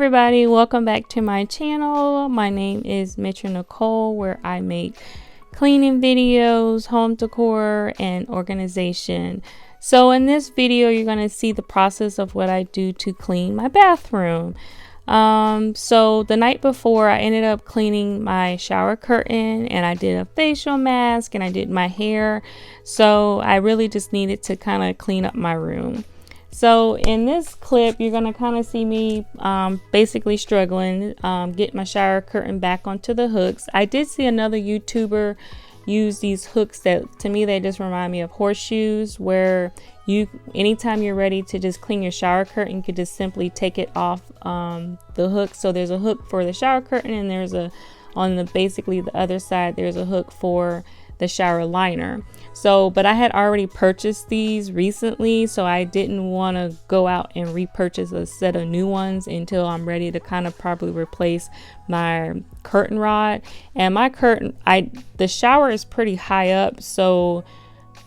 everybody, welcome back to my channel. My name is Metria Nikole, where I make cleaning videos, home decor, and organization. So in this video, you're going to see the process of what I do to clean my bathroom. So the night before, I ended up cleaning my shower curtain, and I did a facial mask, and I did my hair. So I really just needed to kind of clean up my room. So in this clip, you're going to kind of see me basically struggling, get my shower curtain back onto the hooks. I did see another YouTuber use these hooks that, to me, they just remind me of horseshoes, where anytime you're ready to just clean your shower curtain, you could just simply take it off the hook. So there's a hook for the shower curtain, and there's basically the other side, there's a hook for the shower liner. So, but I had already purchased these recently, so I didn't want to go out and repurchase a set of new ones until I'm ready to kind of properly replace my curtain rod. And my curtain, the shower is pretty high up, so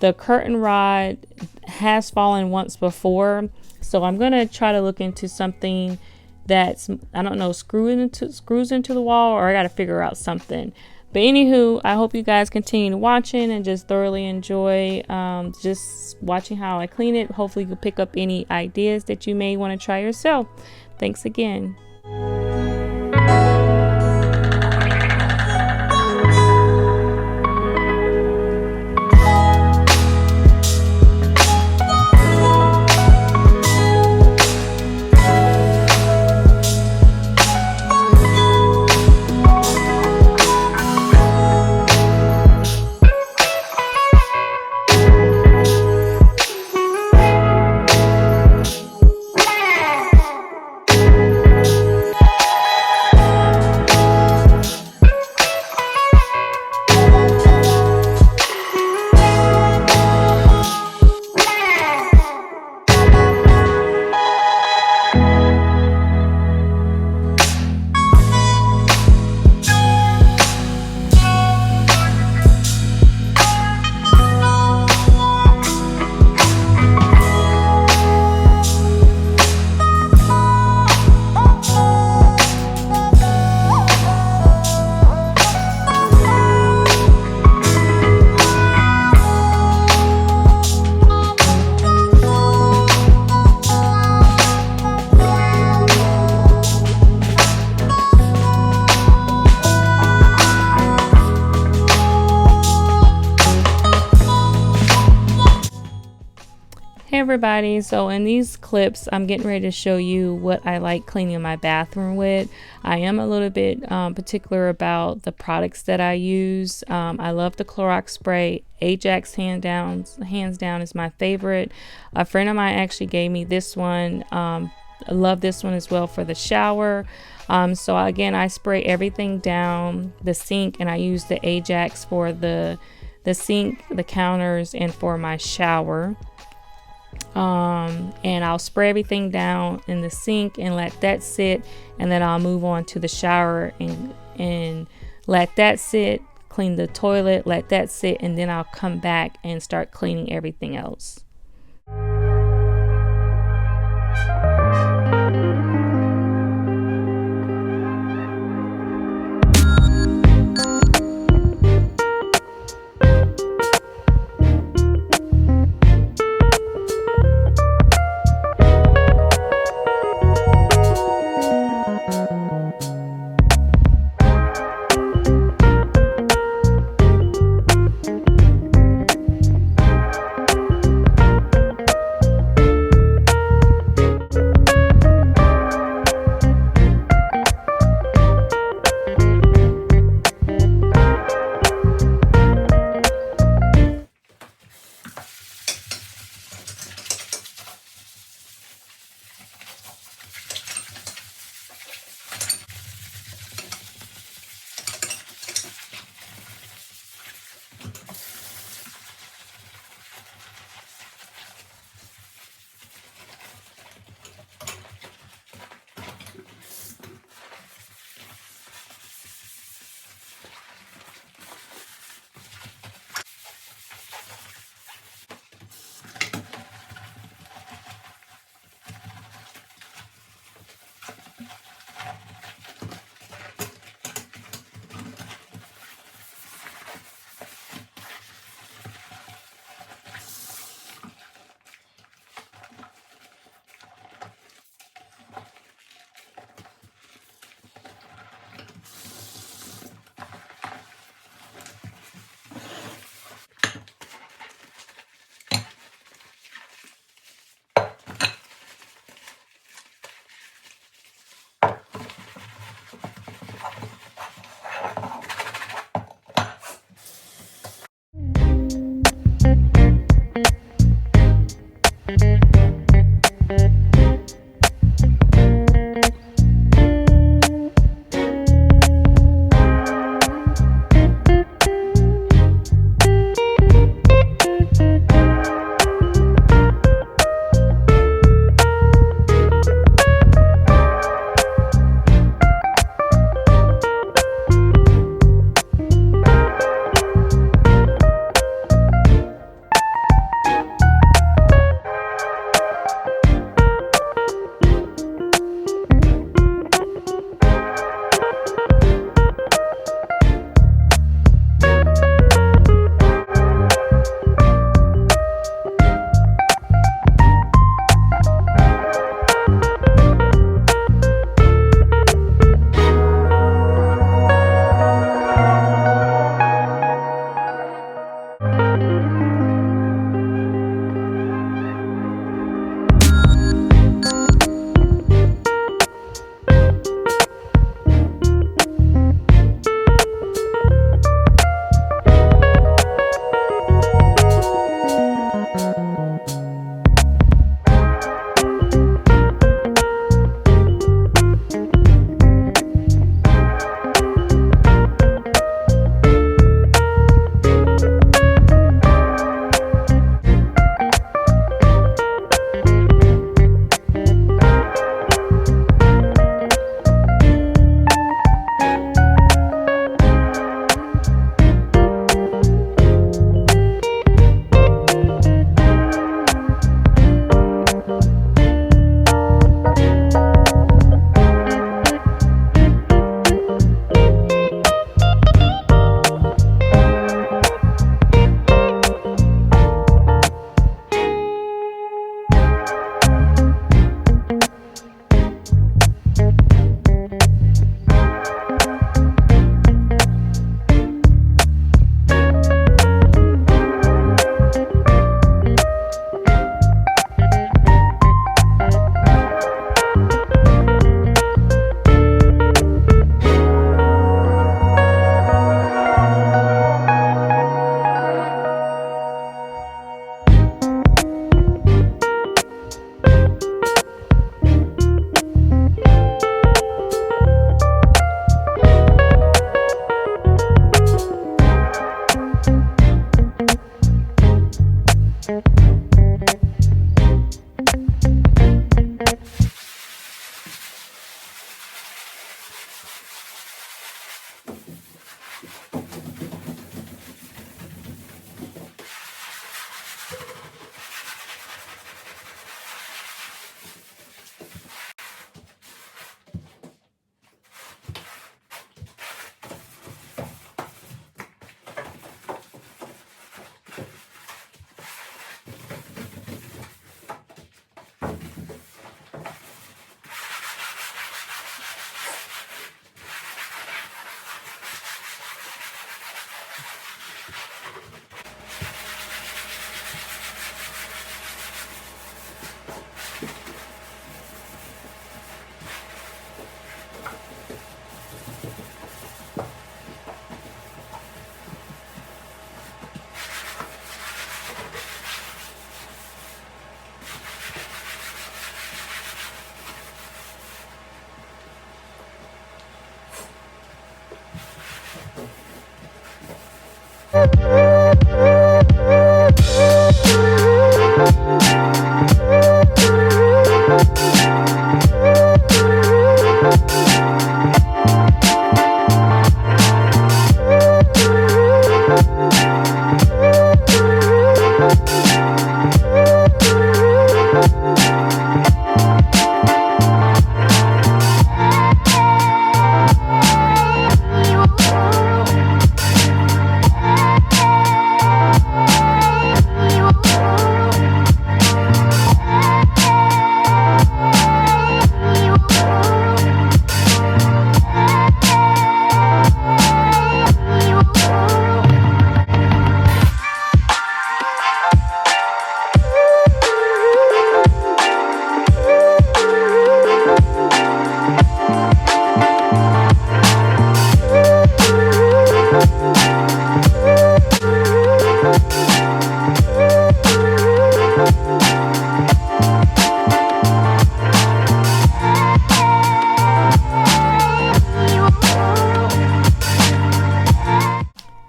the curtain rod has fallen once before. So I'm gonna try to look into something that's, I don't know, screws into the wall, or I gotta figure out something. But anywho, I hope you guys continue watching and just thoroughly enjoy just watching how I clean it. Hopefully you'll pick up any ideas that you may want to try yourself. Thanks again. Hey everybody, so in these clips I'm getting ready to show you what I like cleaning my bathroom with. I am a little bit particular about the products that I use. I love the Clorox spray. Ajax hands down is my favorite. A friend of mine actually gave me this one. I love this one as well for the shower. So again, I spray everything down the sink, and I use the Ajax for the sink, the counters, and for my shower. And I'll spray everything down in the sink and let that sit, and then I'll move on to the shower and let that sit, clean the toilet, let that sit, and then I'll come back and start cleaning everything else.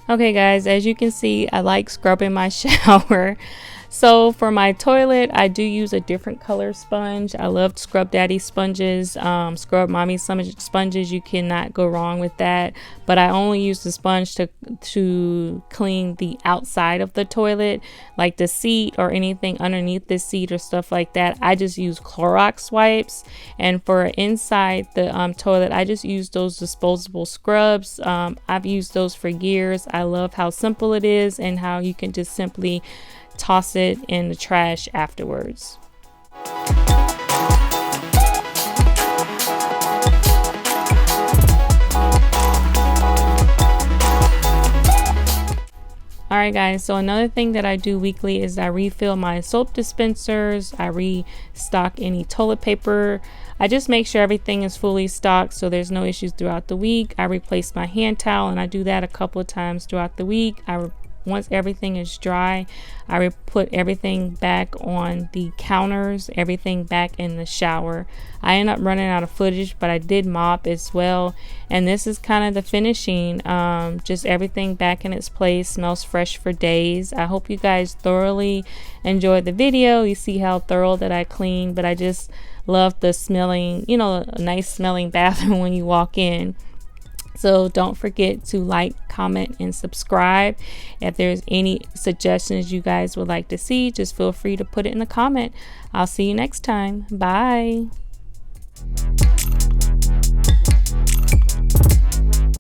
Okay guys, as you can see, I like scrubbing my shower. So for my toilet, I do use a different color sponge. I love Scrub Daddy sponges, Scrub Mommy sponges. You cannot go wrong with that. But I only use the sponge to clean the outside of the toilet, like the seat or anything underneath the seat or stuff like that. I just use Clorox wipes. And for inside the toilet, I just use those disposable scrubs. I've used those for years. I love how simple it is and how you can just simply toss it in the trash afterwards. Alright guys, so another thing that I do weekly is I refill my soap dispensers. I restock any toilet paper. I just make sure everything is fully stocked so there's no issues throughout the week. I replace my hand towel, and I do that a couple of times throughout the week. Once everything is dry, I put everything back on the counters, everything back in the shower. I end up running out of footage, but I did mop as well. And this is kind of the finishing, just everything back in its place, smells fresh for days. I hope you guys thoroughly enjoyed the video. You see how thorough that I clean, but I just love the smelling, you know, a nice smelling bathroom when you walk in. So don't forget to like, comment, and subscribe. If there's any suggestions you guys would like to see, just feel free to put it in the comment. I'll see you next time. Bye.